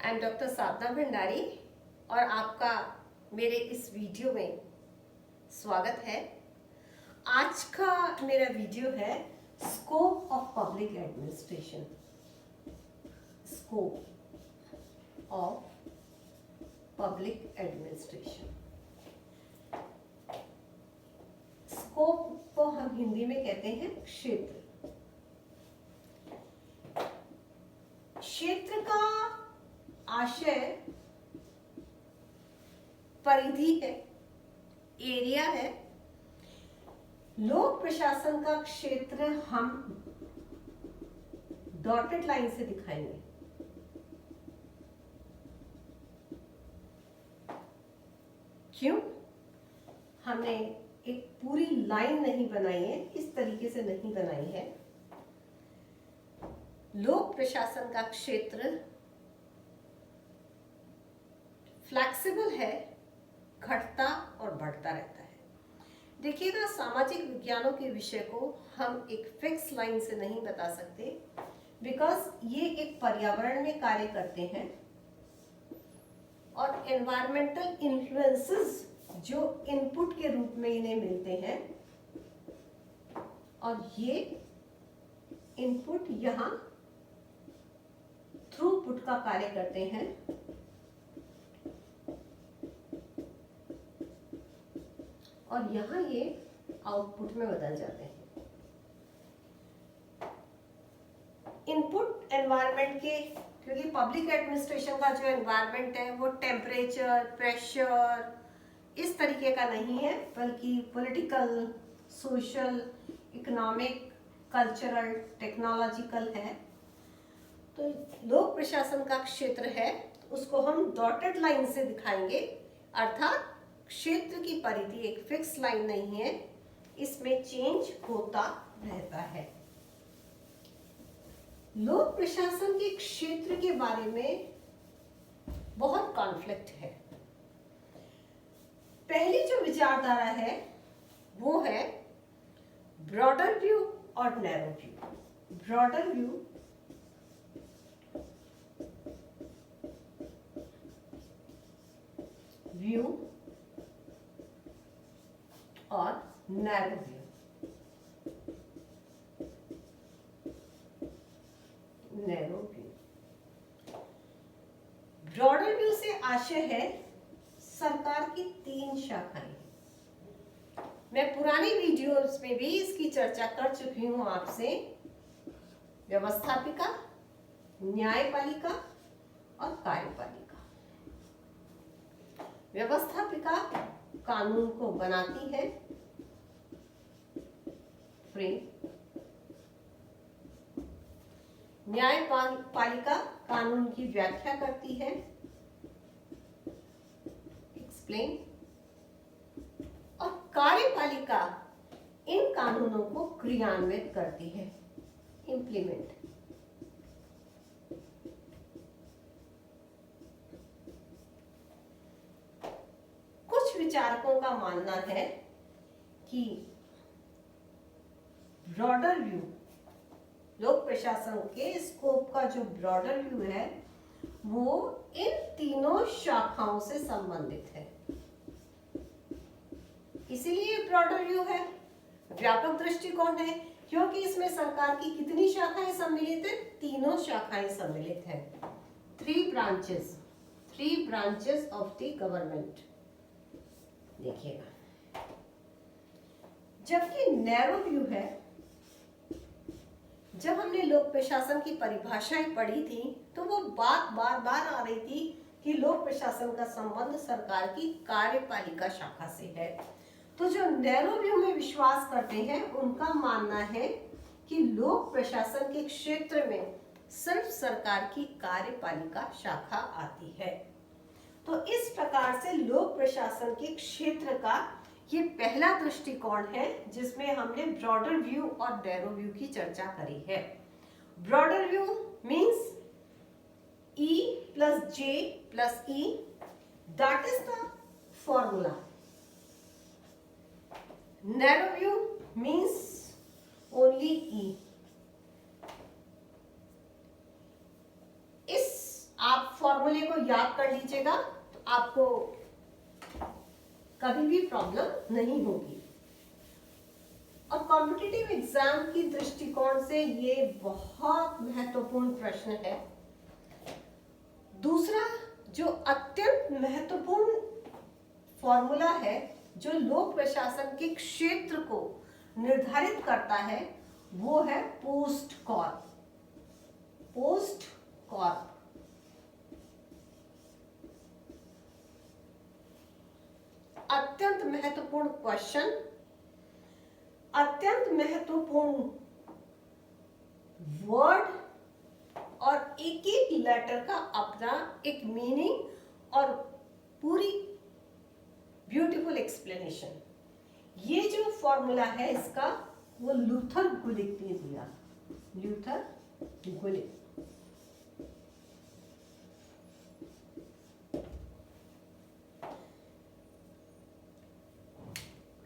I am doctor साधना भंडारी और आपका मेरे इस वीडियो में स्वागत है। आज का मेरा वीडियो है scope of public administration. Scope of public administration. Scope को हम हिंदी में कहते हैं क्षेत्र। क्षेत्र का आशय परिधि है, एरिया है। लोक प्रशासन का क्षेत्र हम डॉटेड लाइन से दिखाएंगे। क्यों? हमने एक पूरी लाइन नहीं बनाई है, इस तरीके से नहीं बनाई है। लोक प्रशासन का क्षेत्र फ्लेक्सिबल है, घटता और बढ़ता रहता है। देखिएगा, सामाजिक विज्ञानों के विषय को हम एक फिक्स लाइन से नहीं बता सकते, बिकॉज ये एक पर्यावरण में कार्य करते हैं और एनवायरमेंटल इन्फ्लुएंसेस जो इनपुट के रूप में इन्हें मिलते हैं और ये इनपुट यहाँ थ्रूपुट का कार्य करते हैं। और यहां ये आउटपुट में बदल जाते हैं। इनपुट एनवायरनमेंट के, क्योंकि पब्लिक एडमिनिस्ट्रेशन का जो एनवायरनमेंट है वो टेम्परेचर, प्रेशर इस तरीके का नहीं है, बल्कि political, social, economic, cultural, technological है। तो लोक प्रशासन का क्षेत्र है, उसको हम डॉटेड लाइन से दिखाएंगे। अर्थात क्षेत्र की परिधि एक फिक्स लाइन नहीं है, इसमें चेंज होता रहता है। लोक प्रशासन के क्षेत्र के बारे में बहुत कॉन्फ्लिक्ट है। पहली जो विचारधारा है वो है ब्रॉडर व्यू और नैरो व्यू। ब्रॉडर व्यू और narrow view. Narrow view, broader view से आशय है सरकार की 3 शाखाएं। मैं पुरानी वीडियोस में भी इसकी चर्चा कर चुकी हूं आपसे। व्यवस्थापिका, न्यायपालिका और कार्यपालिका। व्यवस्थापिका कानून को बनाती है, फ्रेम। न्यायपालिका कानून की व्याख्या करती है, एक्सप्लेन। और कार्यपालिका इन कानूनों को क्रियान्वित करती है, इंप्लीमेंट। कुछ विचारकों का मानना है कि ब्रॉडर व्यू, लोक प्रशासन के स्कोप का जो ब्रॉडर व्यू है वो इन तीनों शाखाओं से संबंधित है, इसीलिए ब्रॉडर व्यू है। व्यापक दृष्टिकोण है क्योंकि इसमें सरकार की कितनी शाखाएं सम्मिलित है? 3 शाखाएं सम्मिलित है। 3 ब्रांचेस ऑफ द गवर्नमेंट। देखिएगा, जबकि नैरो व्यू है, जब हमने लोक प्रशासन की परिभाषाएं पढ़ी थी तो वो बात बार बार आ रही थी कि लोक प्रशासन का संबंध सरकार की कार्यपालिका शाखा से है। तो जो नैरो व्यू में विश्वास करते हैं उनका मानना है कि लोक प्रशासन के क्षेत्र में सिर्फ सरकार की कार्यपालिका शाखा आती है। तो इस प्रकार से लोक प्रशासन के क्षेत्र का ये पहला दृष्टिकोण है जिसमें हमने ब्रॉडर व्यू और नैरो व्यू की चर्चा करी है। Broader view means E plus J plus E, that is the formula. Narrow view means only E. इस आप फॉर्मूले को याद कर लीजिएगा तो आपको कभी भी प्रॉब्लम नहीं होगी। और कॉम्पिटिटिव एग्जाम की दृष्टिकोण से ये बहुत महत्वपूर्ण प्रश्न है। दूसरा जो अत्यंत महत्वपूर्ण फॉर्मूला है जो लोक प्रशासन के क्षेत्र को निर्धारित करता है वो है पोस्ट कॉर्प। पोस्ट कॉर्प अत्यंत महत्वपूर्ण क्वेश्चन, अत्यंत महत्वपूर्ण वर्ड और एक एक लेटर का अपना एक मीनिंग और पूरी ब्यूटीफुल एक्सप्लेनेशन। ये जो फॉर्मूला है इसका वो लूथर गुलिक ने दिया। लूथर गुलिक।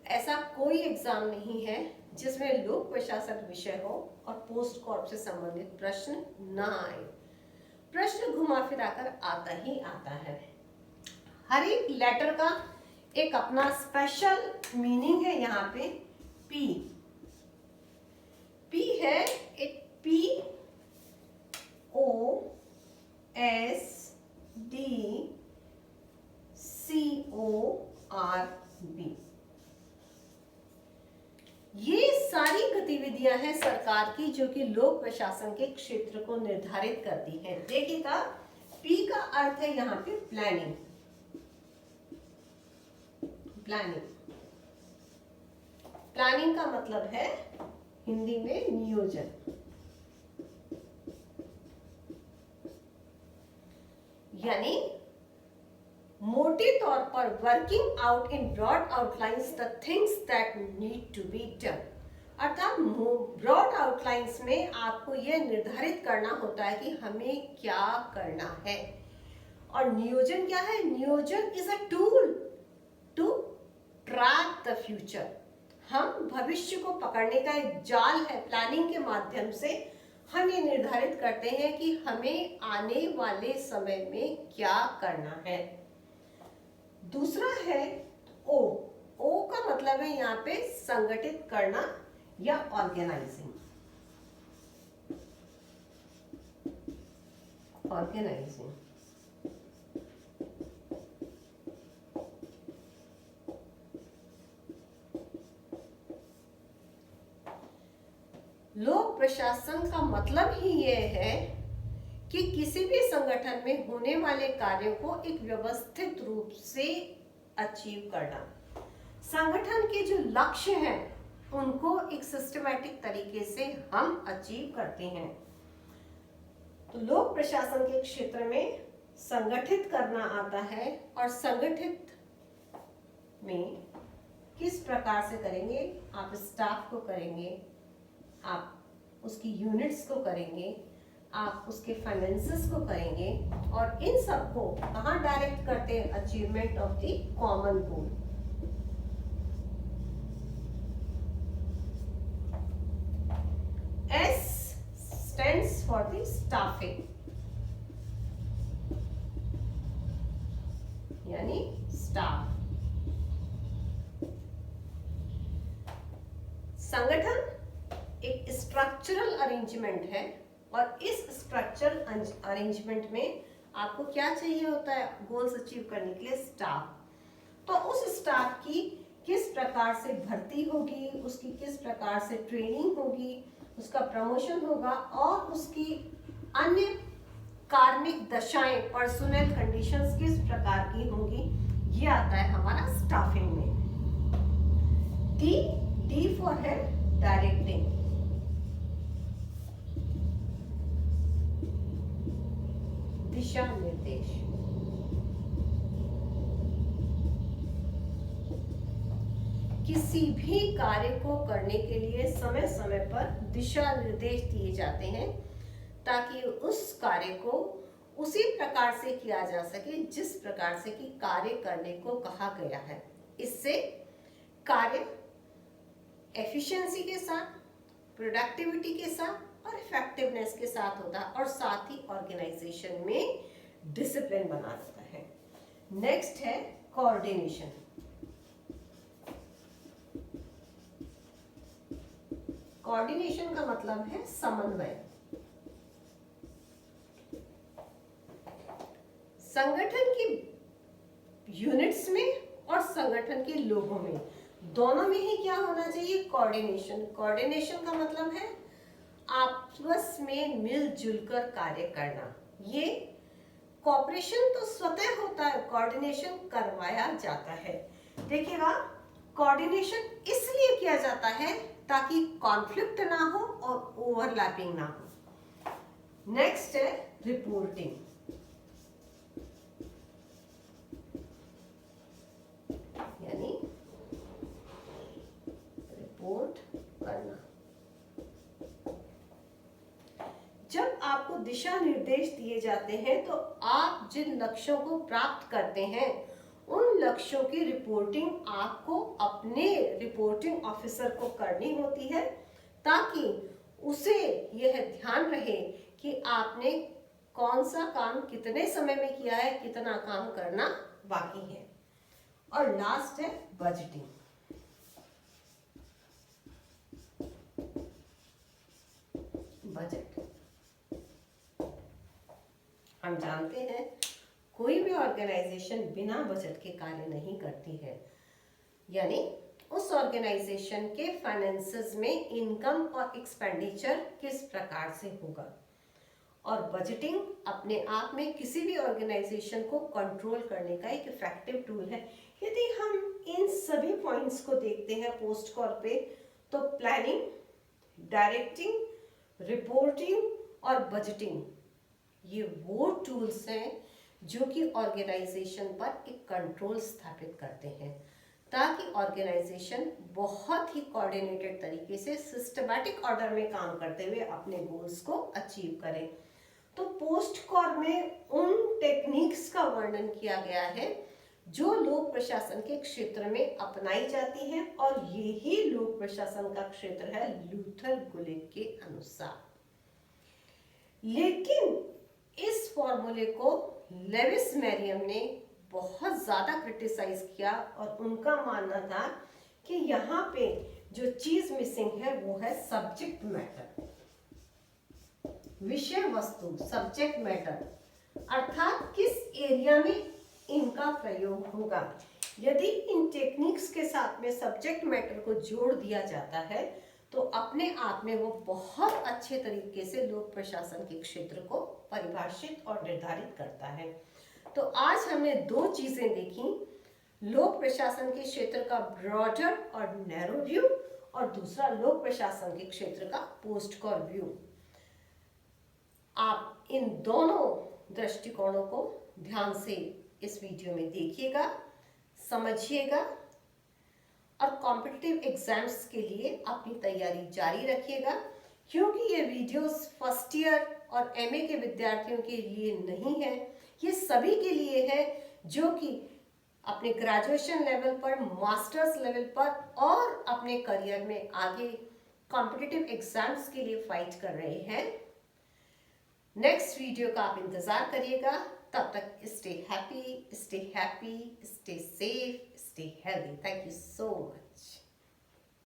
ऐसा कोई एग्जाम नहीं है जिसमें लोक प्रशासन विषय हो और पोस्ट कॉर्प से संबंधित प्रश्न ना आए। प्रश्न घुमा फिरा कर आता ही आता है। हर एक लेटर का एक अपना स्पेशल मीनिंग है। यहाँ पे पी, पी है एक P O S D C O R B. ये सारी गतिविधियां हैं सरकार की जो कि लोक प्रशासन के क्षेत्र को निर्धारित करती हैं। देखिएगा पी का अर्थ है यहाँ पे प्लानिंग। प्लानिंग, प्लानिंग का मतलब है हिंदी में नियोजन। यानी मोटे तौर पर working out in broad outlines the things that need to be done. अर्थात ब्रॉड आउटलाइंस में आपको यह निर्धारित करना होता है कि हमें क्या करना है। और नियोजन क्या है? नियोजन is a tool to track the future. हम भविष्य को पकड़ने का एक जाल है। प्लानिंग के माध्यम से हम ये निर्धारित करते हैं कि हमें आने वाले समय में क्या करना है। दूसरा है ओ। ओ का मतलब है यहाँ पे संगठित करना या ऑर्गेनाइजिंग। ऑर्गेनाइजिंग लोक प्रशासन का मतलब ही यह है कि किसी भी संगठन में होने वाले कार्यों को एक व्यवस्थित रूप से अचीव करना। संगठन के जो लक्ष्य हैं उनको एक सिस्टमैटिक तरीके से हम अचीव करते हैं। तो लोक प्रशासन के क्षेत्र में संगठित करना आता है। और संगठित में किस प्रकार से करेंगे? आप स्टाफ को करेंगे, आप उसकी यूनिट्स को करेंगे, आप उसके फाइनेंसेस को करेंगे और इन सबको कहाँ डायरेक्ट करते हैं? Achievement of the common goal. S stands for the staffing, यानी स्टाफ। संगठन एक स्ट्रक्चरल अरेंजमेंट है और इस स्ट्रक्चरल अरेंजमेंट में आपको क्या चाहिए होता है गोल्स अचीव करने के लिए? स्टाफ। तो उस स्टाफ की किस प्रकार से भर्ती होगी, उसकी किस प्रकार से ट्रेनिंग होगी, उसका प्रमोशन होगा और उसकी अन्य कार्मिक दशाएं, पर्सनल कंडीशंस किस प्रकार की होंगी, ये आता है हमारा स्टाफिंग में। डी फॉर है डायरेक्टिंग। दिशा निर्देश। किसी भी कार्य को करने के लिए समय समय पर दिशा निर्देश दिए जाते हैं ताकि उस कार्य को उसी प्रकार से किया जा सके जिस प्रकार से कि कार्य करने को कहा गया है। इससे कार्य एफिशिएंसी के साथ, प्रोडक्टिविटी के साथ और इफेक्टिवनेस के साथ होता है और साथ ही ऑर्गेनाइजेशन में डिसिप्लिन बना देता है। नेक्स्ट है कोऑर्डिनेशन। कोऑर्डिनेशन का मतलब है समन्वय। संगठन की यूनिट्स में और संगठन के लोगों में, दोनों में ही क्या होना चाहिए? कोऑर्डिनेशन। कोऑर्डिनेशन का मतलब है आपस में मिलजुल कर कार्य करना। ये कोऑपरेशन तो स्वतः होता है, कोऑर्डिनेशन करवाया जाता है। देखिएगा, कोऑर्डिनेशन इसलिए किया जाता है ताकि कॉन्फ्लिक्ट ना हो और ओवरलैपिंग ना हो। नेक्स्ट है रिपोर्टिंग। यानी रिपोर्ट करना। जब आपको दिशा निर्देश दिए जाते हैं तो आप जिन लक्ष्यों को प्राप्त करते हैं उन लक्ष्यों की रिपोर्टिंग आपको अपने रिपोर्टिंग ऑफिसर को करनी होती है, ताकि उसे यह ध्यान रहे कि आपने कौन सा काम कितने समय में किया है, कितना काम करना बाकी है। और लास्ट है बजटिंग। बजट, हम जानते हैं कोई भी ऑर्गेनाइजेशन बिना बजट के कार्य नहीं करती है। यानी उस ऑर्गेनाइजेशन के फाइनेंसेस में इनकम और एक्सपेंडिचर किस प्रकार से होगा। और बजटिंग अपने आप में किसी भी ऑर्गेनाइजेशन को कंट्रोल करने का एक इफेक्टिव टूल है। यदि हम इन सभी पॉइंट्स को देखते हैं पोस्ट कॉर पे, तो प्लानिंग, डायरेक्टिंग, रिपोर्टिंग और बजटिंग, ये वो टूल्स हैं जो कि ऑर्गेनाइजेशन पर एक कंट्रोल स्थापित करते हैं, ताकि ऑर्गेनाइजेशन बहुत ही कोऑर्डिनेटेड तरीके से सिस्टमैटिक ऑर्डर में काम करते हुए अपने गोल्स को अचीव करें। तो पोस्ट कॉर में उन टेक्निक्स का वर्णन किया गया है जो लोक प्रशासन के क्षेत्र में अपनाई जाती हैं, और यही लोक प्रशासन का क्षेत्र है लूथर गुलिक के अनुसार। लेकिन इस फॉर्मूले को लेविस मैरियम ने बहुत ज्यादा क्रिटिसाइज किया, और उनका मानना था कि यहाँ पे जो चीज मिसिंग है वो है सब्जेक्ट मैटर, विषय वस्तु, सब्जेक्ट मैटर, अर्थात किस एरिया में इनका प्रयोग होगा। यदि इन टेक्निक्स के साथ में सब्जेक्ट मैटर को जोड़ दिया जाता है तो अपने आप में वो बहुत अच्छे तरीके से लोक प्रशासन के क्षेत्र को परिभाषित और निर्धारित करता है। तो आज हमने दो चीजें देखी, लोक प्रशासन के क्षेत्र का ब्रॉडर और नैरो व्यू, और दूसरा लोक प्रशासन के क्षेत्र का पोस्ट कॉर व्यू। आप इन दोनों दृष्टिकोणों को ध्यान से इस वीडियो में देखिएगा, समझिएगा, और कॉम्पिटिटिव एग्जाम्स के लिए अपनी तैयारी जारी रखिएगा, क्योंकि ये वीडियोस फर्स्ट ईयर और एमए के विद्यार्थियों के लिए नहीं है, ये सभी के लिए है जो कि अपने ग्रेजुएशन लेवल पर, मास्टर्स लेवल पर और अपने करियर में आगे कॉम्पिटिटिव एग्जाम्स के लिए फाइट कर रहे हैं। नेक्स्ट वीडियो का आप इंतजार करिएगा। तब तक stay happy, stay safe, stay healthy. Thank you so much.